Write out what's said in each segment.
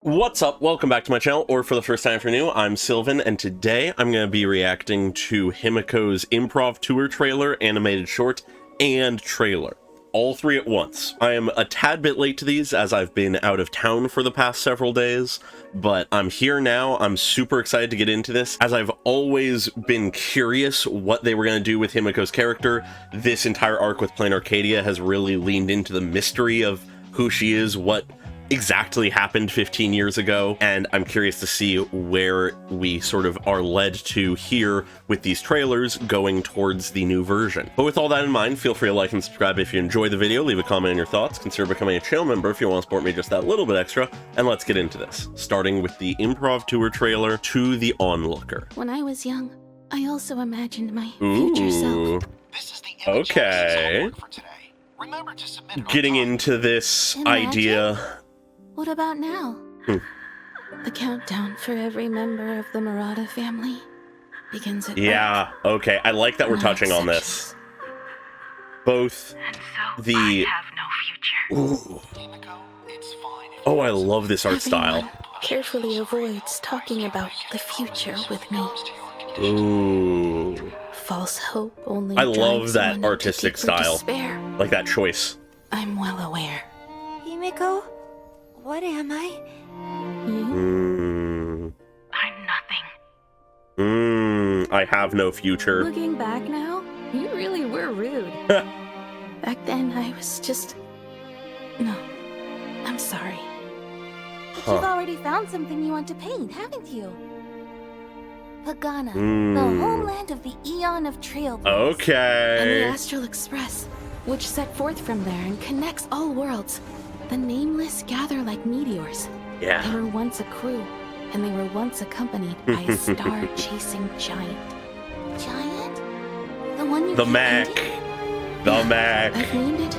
What's up? Welcome back to my channel, or for the first time if you're new, I'm Sylvan, and today I'm going to be reacting to Himeko's Improv Tour trailer, animated short, and trailer. All three at once. I am a tad bit late to these, as I've been out of town for the past several days, but I'm here now. I'm super excited to get into this, as I've always been curious what they were going to do with Himeko's character. This entire arc with Plain Arcadia has really leaned into the mystery of who she is, what exactly happened 15 years ago, and I'm curious to see where we sort of are led to here with these trailers going towards the new version. But with all that in mind, feel free to like and subscribe if you enjoy the video, leave a comment on your thoughts, consider becoming a channel member if you want to support me just that little bit extra, and let's get into this. Starting with the Improv Tour trailer, To the Onlooker. When I was young, I also imagined my future self. This is the Okay. for today. Remember to submit Getting into this idea. What about now? The countdown for every member of the Murata family begins at Yeah, okay. I like that we're No touching on this. Both the... I have no future. Ooh. Himeko, it's fine. Oh, I love this art Everyone style. carefully avoids talking about the future with me. Ooh. False hope only I love drives that one into artistic deeper style. Despair. Like that choice. I'm well aware. Himeko, what am I? Mm. I'm nothing. I have no future. Looking back now, you really were rude. Back then, I was just... No, I'm sorry. Huh. You've already found something you want to paint, haven't you? Pagana, Mm. the homeland of the Eon of Trailblazers. And the Okay. Astral Express, which set forth from there and connects all worlds. The nameless gather like meteors. They Yeah. were once a crew, and they were once accompanied by a star-chasing giant. Giant? The one you The keep Mac. painting? The Mac. I've named it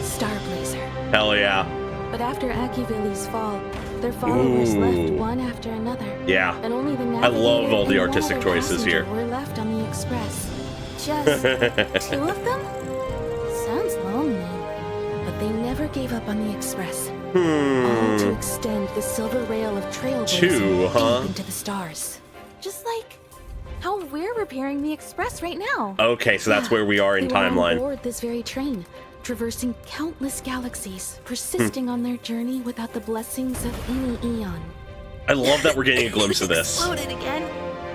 Starblazer. Hell yeah. But after Akivili's fall, their followers left Ooh. one after another. Yeah. And only the I love navigator all the and one artistic other choices here. passenger were left on the express. Just two of them? Sounds lonely. But they never gave up on the express. All to Hmm. extend the silver rail of trailblazing Two, huh? deep into the stars. Just like how we're repairing the express right now. Okay, so that's where we are in They were on timeline. board this very train, traversing countless galaxies, persisting on their journey without the blessings of any eon. I love that we're getting a glimpse of this. Exploded again.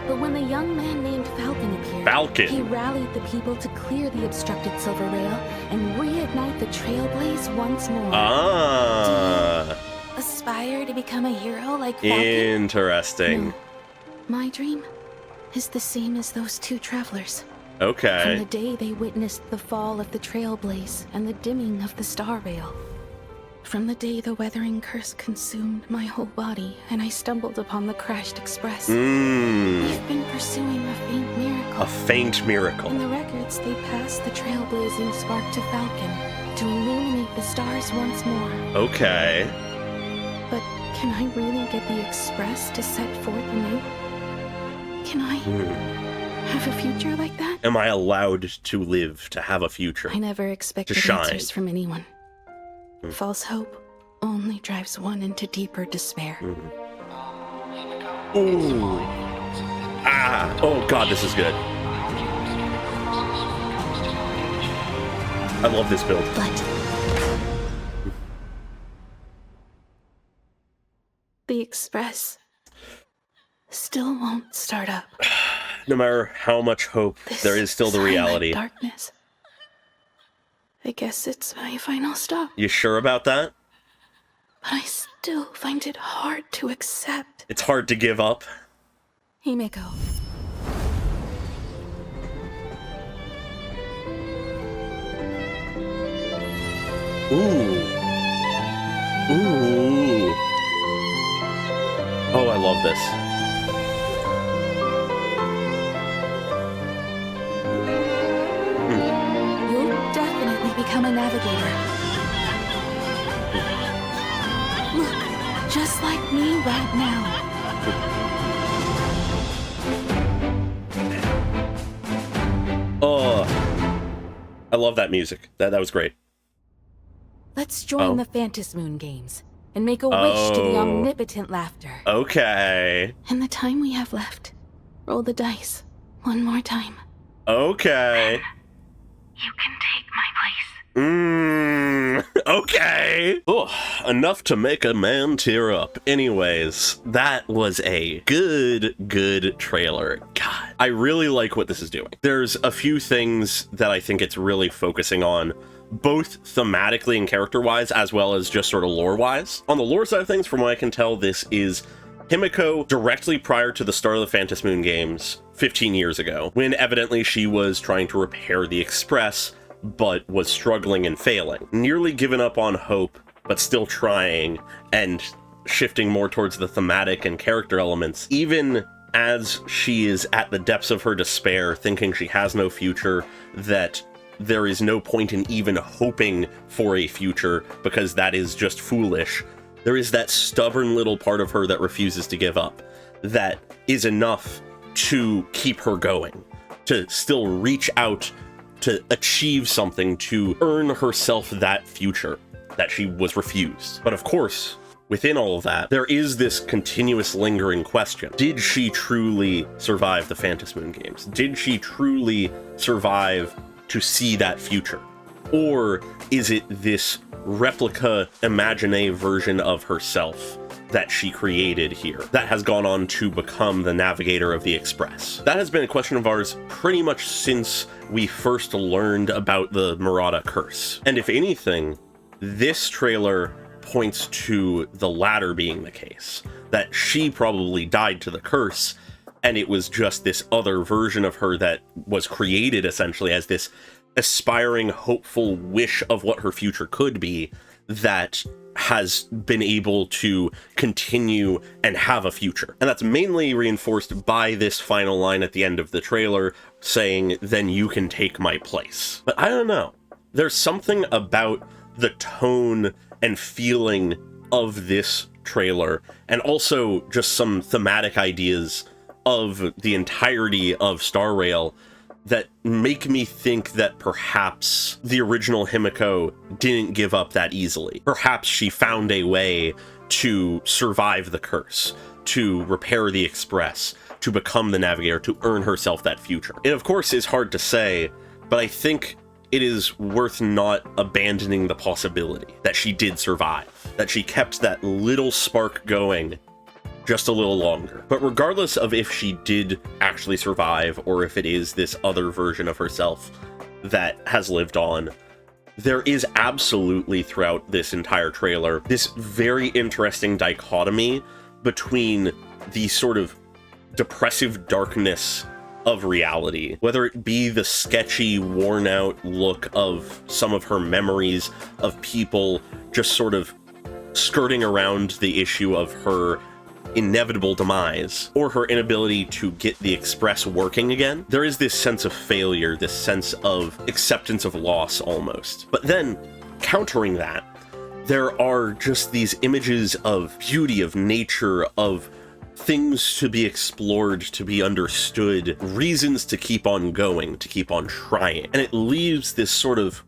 But when the young man named Falcon appeared, Falcon. he rallied the people to clear the obstructed silver rail and reignite the trailblaze once more. Ah. Aspire to become a hero like Falcon? Interesting. No. My dream is the same as those two travelers. From the Okay. day they witnessed the fall of the trailblaze and the dimming of the star rail. From the day the weathering curse consumed my whole body and I stumbled upon the crashed express. Mmm. We've been pursuing a faint miracle. A faint miracle. In the records, they passed the trailblazing spark to Falcon to illuminate the stars once more. Okay. But can I really get the express to set forth anew? Can I have a future like that? Am I allowed to live, to have a future? I never expected shine. answers from anyone. False hope only drives one into deeper despair. Ooh. Ah. Oh god, this is good. I love this build. But the express still won't start up. No matter how much hope, This there is still the silent reality. darkness. I guess it's my final stop. You sure about that? But I still find it hard to accept. It's hard to give up. Himeko. Ooh. Ooh. Oh, I love this. You'll definitely become a navigator. Look, just like me right now. Oh. I love that music. That was great. Let's join Oh. the Phantasmoon games. and make a wish to the omnipotent laughter. Okay. In the time we have left, roll the dice one more time. Okay. You can take my place. Okay. Ugh, enough to make a man tear up. Anyways, that was a good trailer. God, I really like what this is doing. There's a few things that I think it's really focusing on, both thematically and character-wise, as well as just sort of lore-wise. On the lore side of things, from what I can tell, this is Himeko directly prior to the start of the Phantom Moon games 15 years ago, when evidently she was trying to repair the Express, but was struggling and failing. Nearly given up on hope, but still trying, and shifting more towards the thematic and character elements, even as she is at the depths of her despair, thinking she has no future, that there is no point in even hoping for a future, because that is just foolish. There is that stubborn little part of her that refuses to give up, that is enough to keep her going, to still reach out, to achieve something, to earn herself that future that she was refused. But of course, within all of that, there is this continuous lingering question. Did she truly survive the Phantom Moon games? Did she truly survive to see that future? Or is it this replica imagine version of herself that she created here that has gone on to become the navigator of the Express? That has been a question of ours pretty much since we first learned about the Murata curse. And if anything, this trailer points to the latter being the case, that she probably died to the curse, and it was just this other version of her that was created essentially as this aspiring, hopeful wish of what her future could be that has been able to continue and have a future. And that's mainly reinforced by this final line at the end of the trailer saying, "Then you can take my place." But I don't know. There's something about the tone and feeling of this trailer, and also just some thematic ideas of the entirety of Star Rail, that make me think that perhaps the original Himeko didn't give up that easily. Perhaps she found a way to survive the curse, to repair the Express, to become the navigator, to earn herself that future. It of course is hard to say, but I think it is worth not abandoning the possibility that she did survive, that she kept that little spark going just a little longer. But regardless of if she did actually survive, or if it is this other version of herself that has lived on, there is absolutely throughout this entire trailer this very interesting dichotomy between the sort of depressive darkness of reality, whether it be the sketchy, worn out look of some of her memories of people just sort of skirting around the issue of her inevitable demise, or her inability to get the Express working again. There is this sense of failure, this sense of acceptance of loss almost. But then, countering that, there are just these images of beauty, of nature, of things to be explored, to be understood, reasons to keep on going, to keep on trying. And it leaves this sort of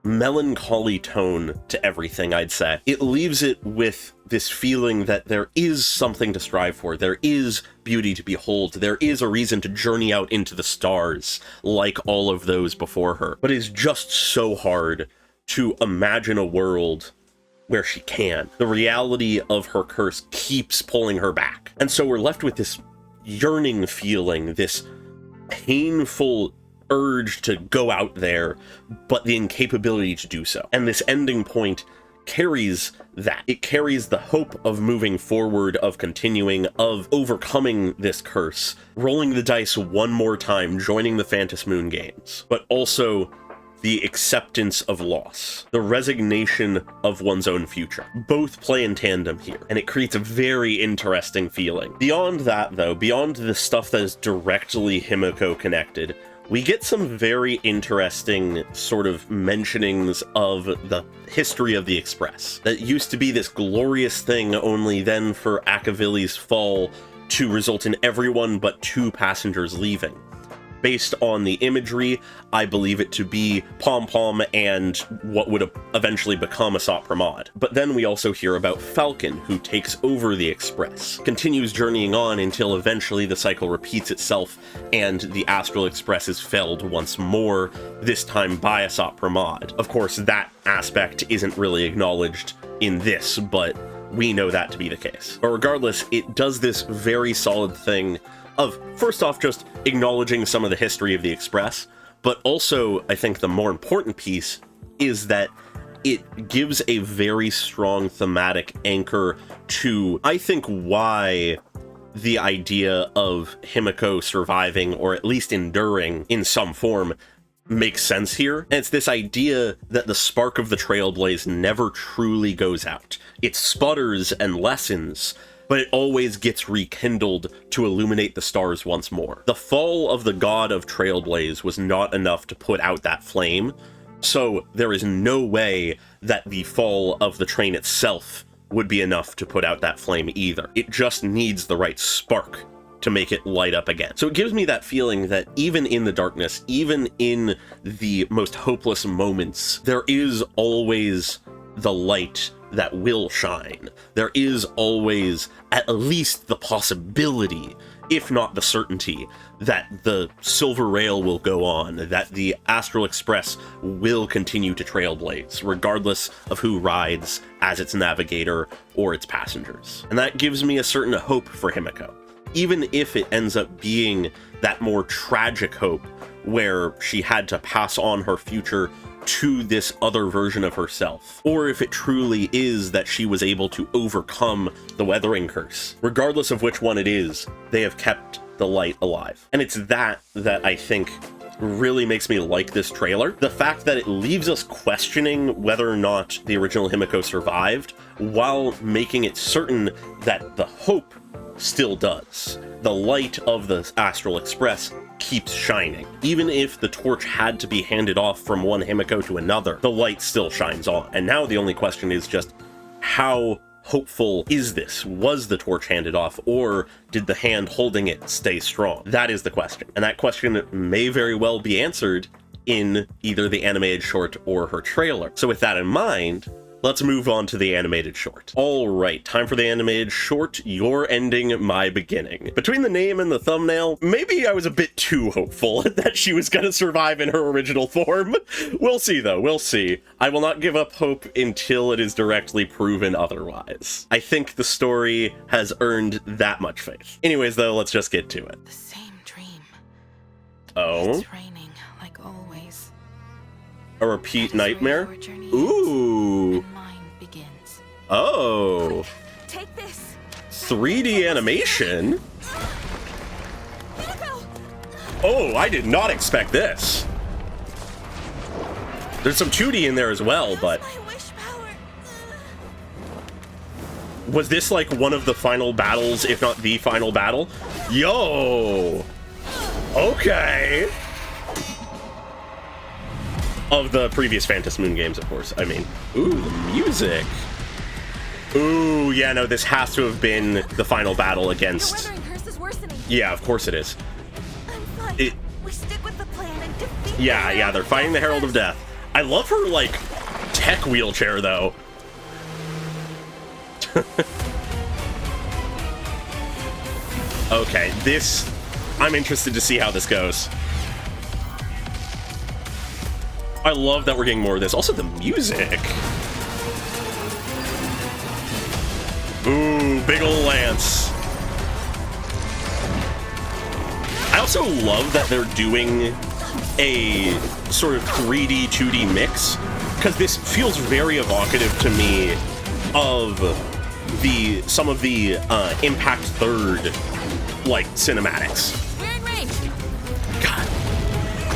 melancholy tone to everything, I'd say. It leaves it with this feeling that there is something to strive for, there is beauty to behold, there is a reason to journey out into the stars, like all of those before her. But it's just so hard to imagine a world where she can. The reality of her curse keeps pulling her back. And so we're left with this yearning feeling, this painful urge to go out there, but the incapability to do so. And this ending point carries that. It carries the hope of moving forward, of continuing, of overcoming this curse, rolling the dice one more time, joining the Phantom Moon games, but also the acceptance of loss, the resignation of one's own future. Both play in tandem here, and it creates a very interesting feeling. Beyond that, though, beyond the stuff that is directly Himeko connected, we get some very interesting sort of mentionings of the history of the Express. That used to be this glorious thing, only then for Akavili's fall to result in everyone but 2 passengers leaving. Based on the imagery, I believe it to be Pom Pom and what would eventually become Asat Pramod. But then we also hear about Falcon, who takes over the Express, continues journeying on until eventually the cycle repeats itself and the Astral Express is felled once more, this time by Asat Pramod. Of course, that aspect isn't really acknowledged in this, but we know that to be the case. But regardless, it does this very solid thing of, first off, just acknowledging some of the history of the Express, but also, I think the more important piece is that it gives a very strong thematic anchor to, I think, why the idea of Himeko surviving, or at least enduring in some form, makes sense here. And it's this idea that the spark of the Trailblaze never truly goes out. It sputters and lessens, but it always gets rekindled to illuminate the stars once more. The fall of the god of Trailblaze was not enough to put out that flame, so there is no way that the fall of the train itself would be enough to put out that flame either. It just needs the right spark to make it light up again. So it gives me that feeling that even in the darkness, even in the most hopeless moments, there is always the light that will shine. There is always at least the possibility, if not the certainty, that the Silver Rail will go on, that the Astral Express will continue to trailblaze, regardless of who rides as its navigator or its passengers. And that gives me a certain hope for Himeko, even if it ends up being that more tragic hope where she had to pass on her future to this other version of herself, or if it truly is that she was able to overcome the weathering curse. Regardless of which one it is, they have kept the light alive. And it's that I think really makes me like this trailer. The fact that it leaves us questioning whether or not the original Himeko survived, while making it certain that the hope still does. The light of the Astral Express keeps shining. Even if the torch had to be handed off from one Himeko to another, the light still shines on. And now the only question is just, how hopeful is this? Was the torch handed off, or did the hand holding it stay strong? That is the question. And that question may very well be answered in either the animated short or her trailer. So with that in mind, let's move on to the animated short. All right, time for the animated short, Your Ending, My Beginning. Between the name and the thumbnail, maybe I was a bit too hopeful that she was gonna survive in her original form. We'll see though, we'll see. I will not give up hope until it is directly proven otherwise. I think the story has earned that much faith. Anyways though, let's just get to it. The same dream. Oh? It's raining, like always. A repeat That is where nightmare? your journey Ooh. ends, and mine begins. Oh. Take this. 3D animation? Himeko! Oh, I did not expect this. There's some 2D in there as well, but My wish power. was this like one of the final battles, if not the final battle? Yo! Okay! Of the previous Phantom Moon games, of course. I mean, ooh, the music. Ooh, yeah, no, this has to have been the final battle Your against... weathering curse is worsening. Yeah, of course it is. I'm fine. It- We stick with the plan and defeat. Yeah, yeah, they're fighting the Herald of Death. I love her, like, tech wheelchair, though. Okay, this... I'm interested to see how this goes. I love that we're getting more of this. Also, the music. Ooh, big ol' lance. I also love that they're doing a sort of 3D, 2D mix, because this feels very evocative to me of some of the Impact 3rd, like, cinematics. We're in range. God,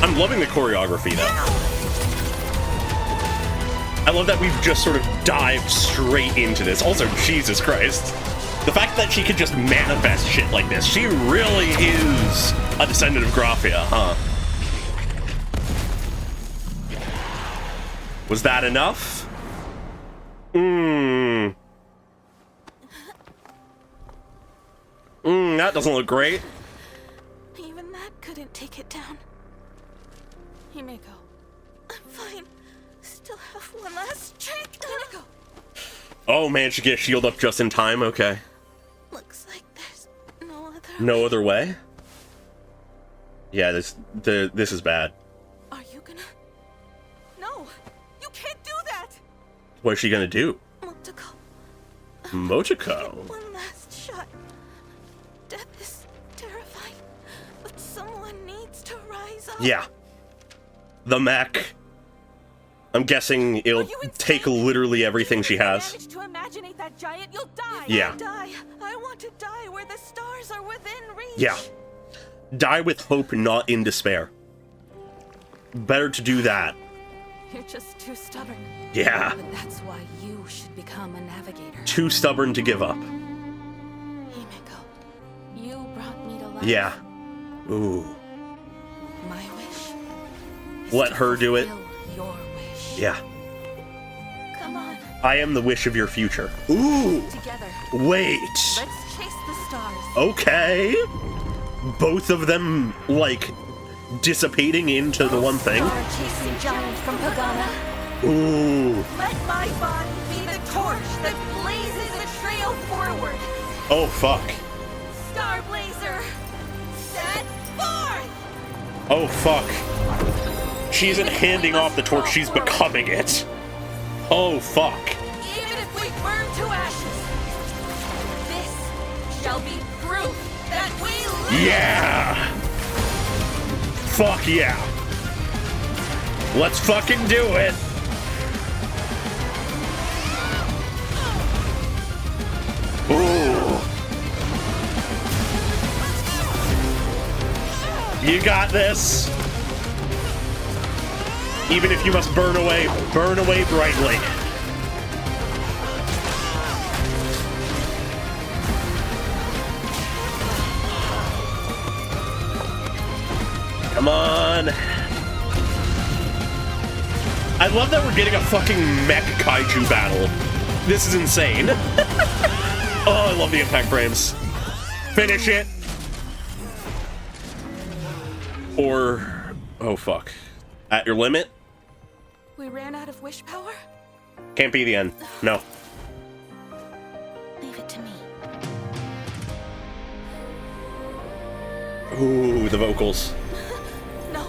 I'm loving the choreography, though. I love that we've just sort of dived straight into this. Also, Jesus Christ. The fact that she could just manifest shit like this. She really is a descendant of Graphia, huh? Was that enough? That doesn't look great. Even that couldn't take it down. Himeko. I'm fine. Still have one last trick. Himeko. Oh, managed to get a shield up just in time. Okay. Looks like there's no other No other way? Yeah, this is bad. Are you gonna... No! You can't do that! What is she gonna do? Motoko. Mochiko? One last shot. Death is terrifying, but someone needs to rise up. Yeah. The mech. I'm guessing it'll take literally everything she has. If you manage to imaginate that giant, you'll die. Yeah. Die. I want to die where the stars are within reach. Yeah. Die with hope, not in despair. Better to do that. You're just too stubborn. Yeah. But that's why you should become a navigator. Too stubborn to give up. Himeko, you brought me to life. Yeah. Ooh. My wish is Let to her do it. fulfill your wish. Yeah. Come on. I am the wish of your future. Ooh. Together. Wait. Let's chase the stars. Okay. Both of them, like, dissipating into the one thing. Star chasing giant from Pagana. Ooh. Let my body be the torch that blazes a trail forward. Oh, fuck. Star Blazer, set forth! Oh, fuck. She isn't handing off the torch, she's becoming it. Oh, fuck. Even if we burn to ashes, this shall be proof that we live! Yeah! Fuck yeah. Let's fucking do it. Ooh. You got this. Even if you must burn away brightly. Come on. I love that we're getting a fucking mech kaiju battle. This is insane. Oh, I love the impact frames. Finish it. Or, oh fuck. At your limit? We ran out of wish power? Can't be the end. No. Leave it to me. Ooh, the vocals. No!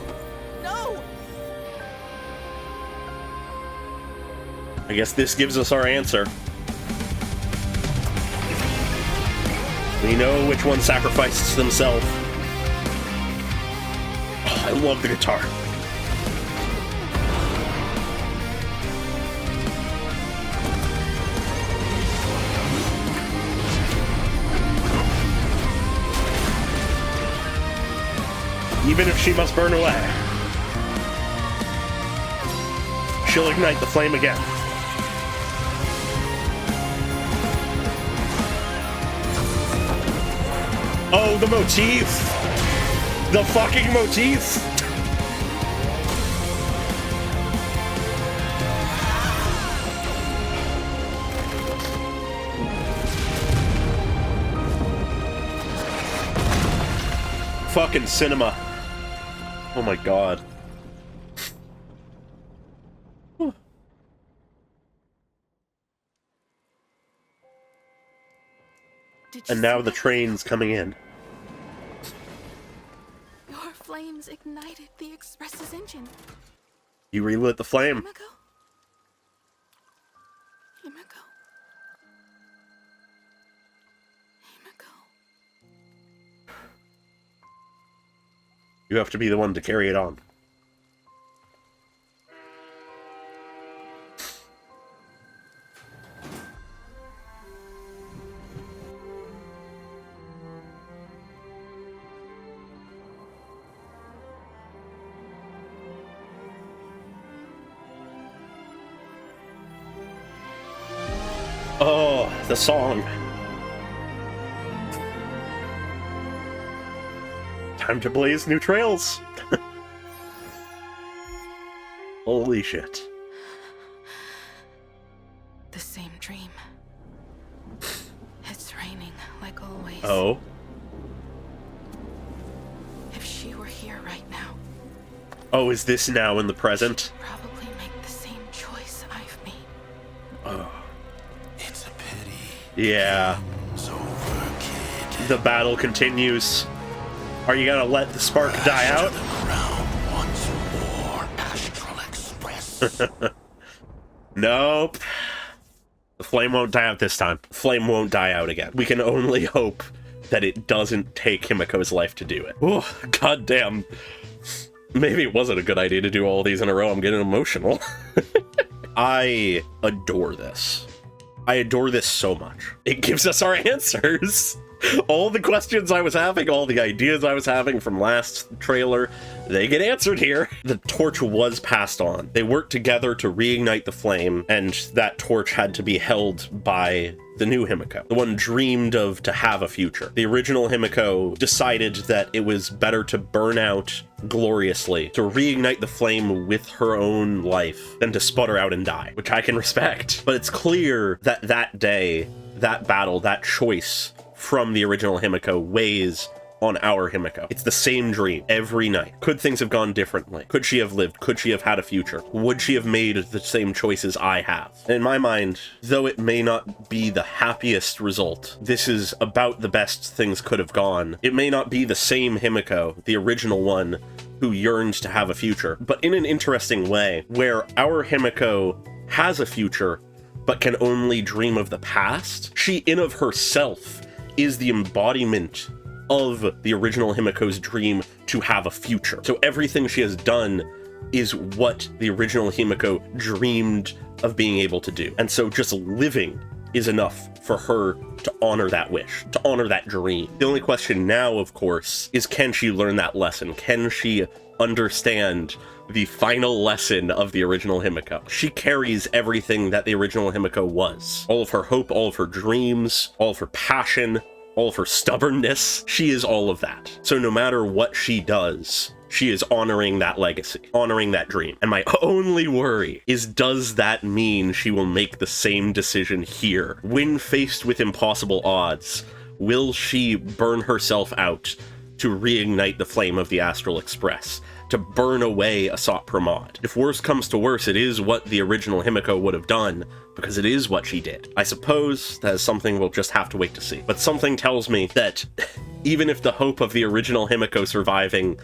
No! I guess this gives us our answer. We know which one sacrifices themselves. Oh, I love the guitar. Even if she must burn away, she'll ignite the flame again. Oh, the motif! The fucking motif! Fucking cinema. Oh my god. And now the train's coming in. Your flames ignited the Express's engine. You relit the flame. Himeko? Himeko? Himeko? You have to be the one to carry it on. Oh, the song. Time to blaze new trails. Holy shit. The same dream. It's raining, like always. Oh. If she she were here right now. Oh, is this now in the present? Probably make the same choice I've made. Oh. It's a pity. Yeah. It's over, kid. The battle continues. Are you gonna let the spark die out? To the ground once more, Astral Express. Nope. The flame won't die out this time. Flame won't die out again. We can only hope that it doesn't take Himeko's life to do it. Oh, goddamn. Maybe it wasn't a good idea to do all these in a row. I'm getting emotional. I adore this. I adore this so much. It gives us our answers. All the questions I was having, all the ideas I was having from last trailer, they get answered here. The torch was passed on. They worked together to reignite the flame, and that torch had to be held by the new Himeko, the one dreamed of to have a future. The original Himeko decided that it was better to burn out gloriously, to reignite the flame with her own life, than to sputter out and die, which I can respect. But it's clear that that day, that battle, that choice from the original Himeko weighs on our Himeko. It's the same dream every night. Could things have gone differently? Could she have lived? Could she have had a future? Would she have made the same choices I have? In my mind, though it may not be the happiest result, this is about the best things could have gone. It may not be the same Himeko, the original one, who yearns to have a future, but in an interesting way, where our Himeko has a future, but can only dream of the past. She, in of herself, is the embodiment of the original Himeko's dream to have a future. So everything she has done is what the original Himeko dreamed of being able to do. And so just living is enough for her to honor that wish, to honor that dream. The only question now, of course, is can she learn that lesson? Can she understand the final lesson of the original Himeko? She carries everything that the original Himeko was. All of her hope, all of her dreams, all of her passion, all of her stubbornness. She is all of that. So no matter what she does, she is honoring that legacy, honoring that dream. And my only worry is, does that mean she will make the same decision here? When faced with impossible odds, will she burn herself out to reignite the flame of the Astral Express, to burn away Asat Pramod? If worse comes to worse, it is what the original Himeko would have done, because it is what she did. I suppose that is something we'll just have to wait to see. But something tells me that even if the hope of the original Himeko surviving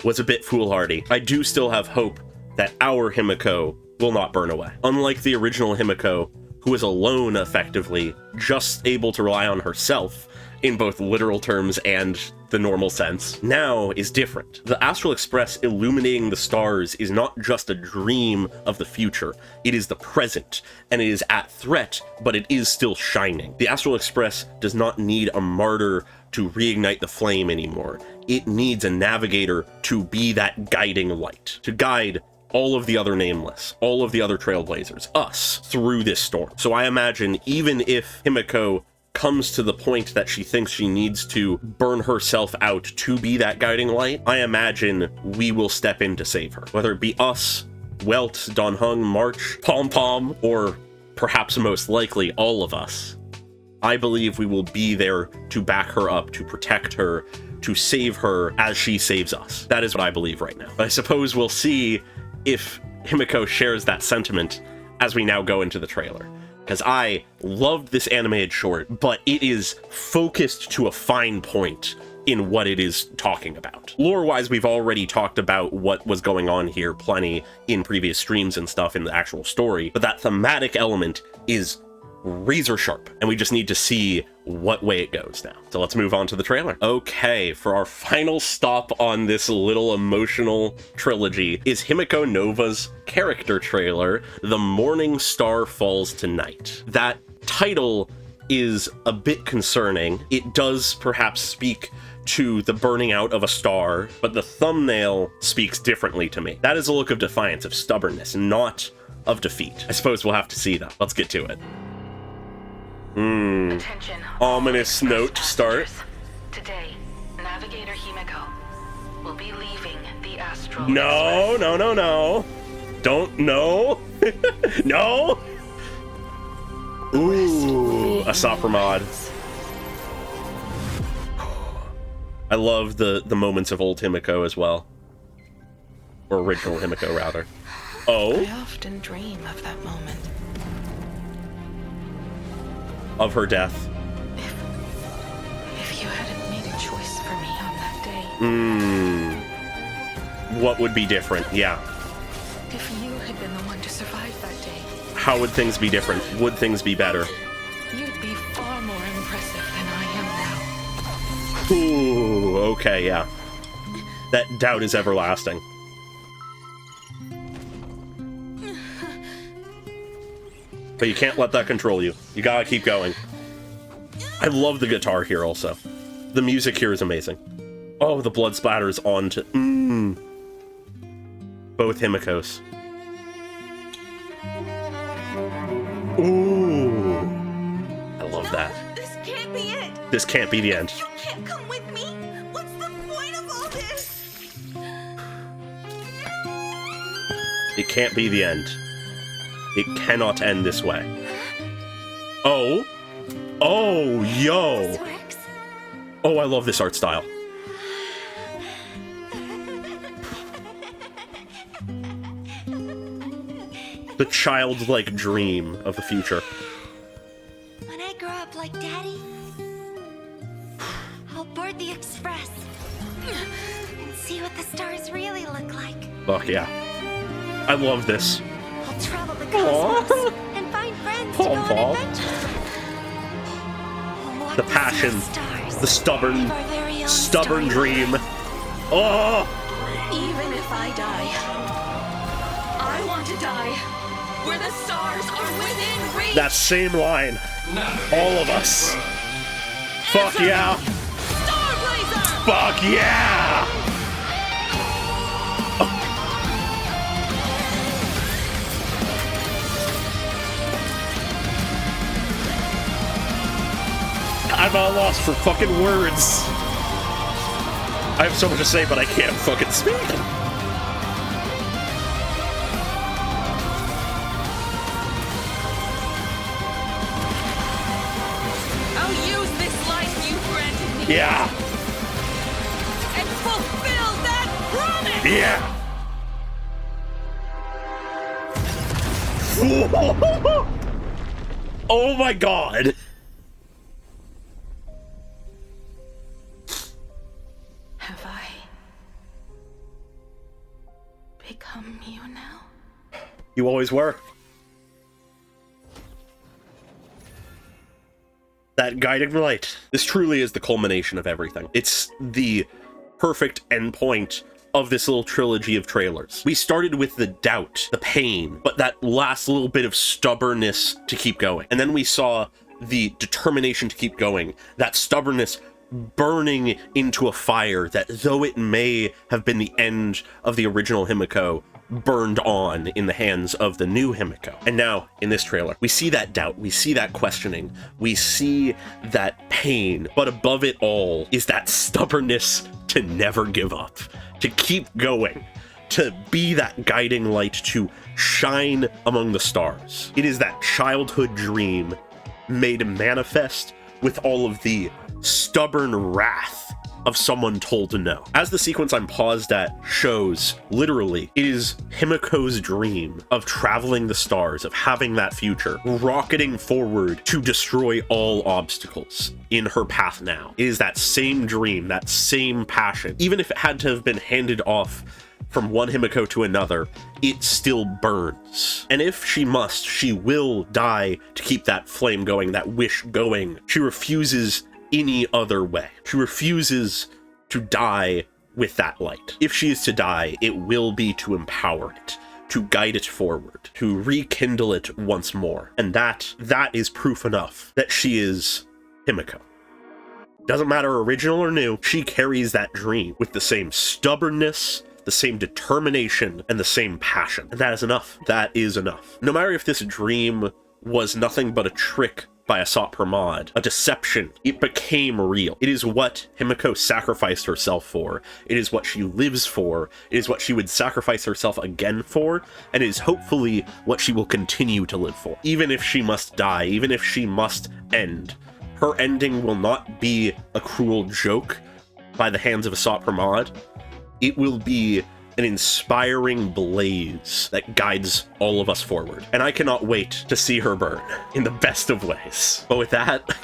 was a bit foolhardy, I do still have hope that our Himeko will not burn away. Unlike the original Himeko, who was alone effectively, just able to rely on herself, in both literal terms and the normal sense, now is different. The Astral Express illuminating the stars is not just a dream of the future, it is the present, and it is at threat, but it is still shining. The Astral Express does not need a martyr to reignite the flame anymore. It needs a navigator to be that guiding light, to guide all of the other Nameless, all of the other Trailblazers, us, through this storm. So I imagine even if Himeko comes to the point that she thinks she needs to burn herself out to be that guiding light, I imagine we will step in to save her. Whether it be us, Welt, Donhung, March, Pom Pom, or perhaps most likely all of us. I believe we will be there to back her up, to protect her, to save her as she saves us. That is what I believe right now. But I suppose we'll see if Himeko shares that sentiment as we now go into the trailer. Because I loved this animated short, but it is focused to a fine point in what it is talking about. Lore-wise, we've already talked about what was going on here plenty in previous streams and stuff in the actual story, but that thematic element is razor sharp, and we just need to see what way it goes now. So let's move on to the trailer. Okay, for our final stop on this little emotional trilogy is Himeko Nova's character trailer, The Morning Star Falls Tonight. That title is a bit concerning. It does perhaps speak to the burning out of a star, but the thumbnail speaks differently to me. That is a look of defiance, of stubbornness, not of defeat. I suppose we'll have to see, though. Let's get to it. Attention, Ominous note to start. Today, Navigator Himeko will be leaving the Astral No, Express. no, no, no. Don't, no. No. Ooh, Asat Pramod. I love the moments of old Himeko as well. Or original Himeko, rather. Oh? I often dream of that moment. Of her death. If you hadn't made a choice for me on that day. What would be different? Yeah. If you had been the one to survive that day. How would things be different? Would things be better? You'd be far more impressive than I am now. Ooh, okay, yeah. That doubt is everlasting. But you can't let that control you. You gotta keep going. I love the guitar here also. The music here is amazing. Oh, the blood splatters onto... Both Himekos. Ooh. I love that. This can't be it. This can't be the end. You can't come with me. What's the point of all this? It can't be the end. It cannot end this way. Oh. Oh, yo. This works. Oh, I love this art style. The childlike dream of the future. When I grow up like Daddy, I'll board the express and see what the stars really look like. Fuck yeah. I love this. I'll travel the cosmos and find friends to go on Paul. adventures. I'll walk The to see passion. stars. The stubborn, Live our very own stubborn story. dream. Oh! Even if I die, I want to die where the stars are within reach. That same line. All of us. Fuck yeah. Starblazer! Fuck yeah! I'm at a loss for fucking words. I have so much to say, but I can't fucking speak. I'll use this life you granted me Yeah. and fulfill that promise! Yeah. Oh my god. Have I become you now? You always were. That guiding light. This truly is the culmination of everything. It's the perfect endpoint of this little trilogy of trailers. We started with the doubt, the pain, but that last little bit of stubbornness to keep going. And then we saw the determination to keep going, that stubbornness burning into a fire that, though it may have been the end of the original Himeko, burned on in the hands of the new Himeko. And now, in this trailer, we see that doubt, we see that questioning, we see that pain, but above it all is that stubbornness to never give up, to keep going, to be that guiding light, to shine among the stars. It is that childhood dream made manifest with all of the stubborn wrath of someone told to know. As the sequence I'm paused at shows, literally, it is Himeko's dream of traveling the stars, of having that future, rocketing forward to destroy all obstacles in her path now. It is that same dream, that same passion. Even if it had to have been handed off from one Himeko to another, it still burns. And if she must, she will die to keep that flame going, that wish going. She refuses any other way. She refuses to die with that light. If she is to die, it will be to empower it, to guide it forward, to rekindle it once more. And that is proof enough that she is Himeko. Doesn't matter original or new, she carries that dream with the same stubbornness, the same determination, and the same passion. And that is enough. That is enough. No matter if this dream was nothing but a trick by Asat Pramod, a deception, it became real. It is what Himeko sacrificed herself for. It is what she lives for. It is what she would sacrifice herself again for, and it is hopefully what she will continue to live for. Even if she must die, even if she must end, her ending will not be a cruel joke, by the hands of a Sot per mod, it will be an inspiring blaze that guides all of us forward. And I cannot wait to see her burn in the best of ways. But with that,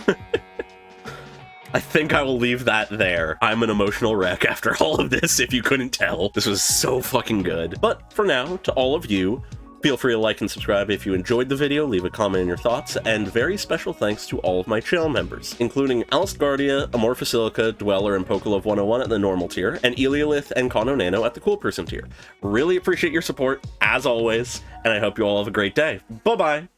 I think I will leave that there. I'm an emotional wreck after all of this, if you couldn't tell. This was so fucking good. But for now, to all of you, feel free to like and subscribe if you enjoyed the video, leave a comment in your thoughts, and very special thanks to all of my channel members, including Alistgardia, Amorphosilica, Dweller, and Pokelove 101 at the normal tier, and Eliolith and Kono Nano at the cool person tier. Really appreciate your support, as always, and I hope you all have a great day. Bye-bye!